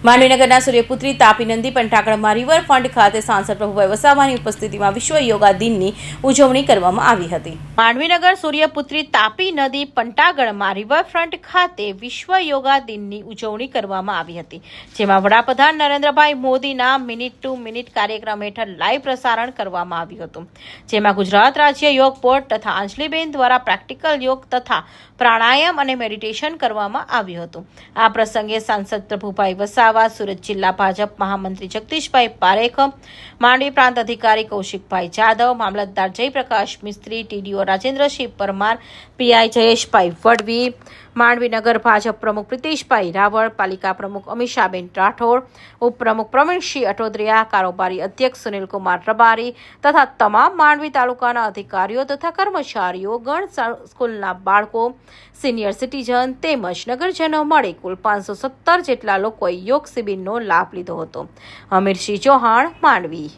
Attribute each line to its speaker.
Speaker 1: માંડવીનગરના સૂર્યપુત્રી તાપી નદી પંટાગણમાં રિવરફ્રન્ટ ખાતે સાંસદ પ્રભુભાઈ વસાવાની ઉપસ્થિતિમાં વિશ્વ યોગા દિનની ઉજવણી કરવામાં આવી હતી। માંડવીનગર સૂર્યપુત્રી તાપી નદી પંટાગણમાં રિવરફ્રન્ટ ખાતે વિશ્વ યોગા દિનની ઉજવણી કરવામાં આવી હતી, જેમાં વડાપ્રધાન નરેન્દ્રભાઈ મોદીના મિનિટ ટુ મિનિટ કાર્યક્રમ હેઠળ લાઈવ પ્રસારણ કરવામાં આવ્યું હતું, જેમાં ગુજરાત રાજ્ય યોગ બોર્ડ તથા અંજલિબેન દ્વારા પ્રેક્ટિકલ યોગ તથા પ્રાણાયામ અને મેડિટેશન કરવામાં આવ્યું હતું। આ પ્રસંગે સાંસદ પ્રભુભાઈ વસાવા, સુરત જિલ્લા ભાજપ મહામંત્રી જગદીશભાઈ પારેખ, માંડવી પ્રાંત અધિકારી કૌશિકભાઈ જાદવ, મામલતદાર જયપ્રકાશ મિસ્ત્રી, ટીડીઓ રાજેન્દ્રસિંહ પરમાર, પીઆઈ જયેશભાઈ વડવી, માંડવીનગર ભાજપ પ્રમુખ પ્રિતેશભાઈ રાવળ, પાલિકા પ્રમુખ અમીષાબેન રાઠોડ, ઉપપ્રમુખ પ્રવીણસિંહ અટોદરિયા, કારોબારી અધ્યક્ષ સુનિલકુમાર રબારી તથા તમામ માંડવી તાલુકાના અધિકારીઓ તથા કર્મચારીઓ, ગણ સ્કૂલના બાળકો, સિનિયર સિટીઝન તેમજ નગરજનો મળે કુલ 517 જેટલા લોકોએ યોગ શિબિરનો લાભ લીધો હતો। અમીરસિંહ ચૌહાણ, માંડવી।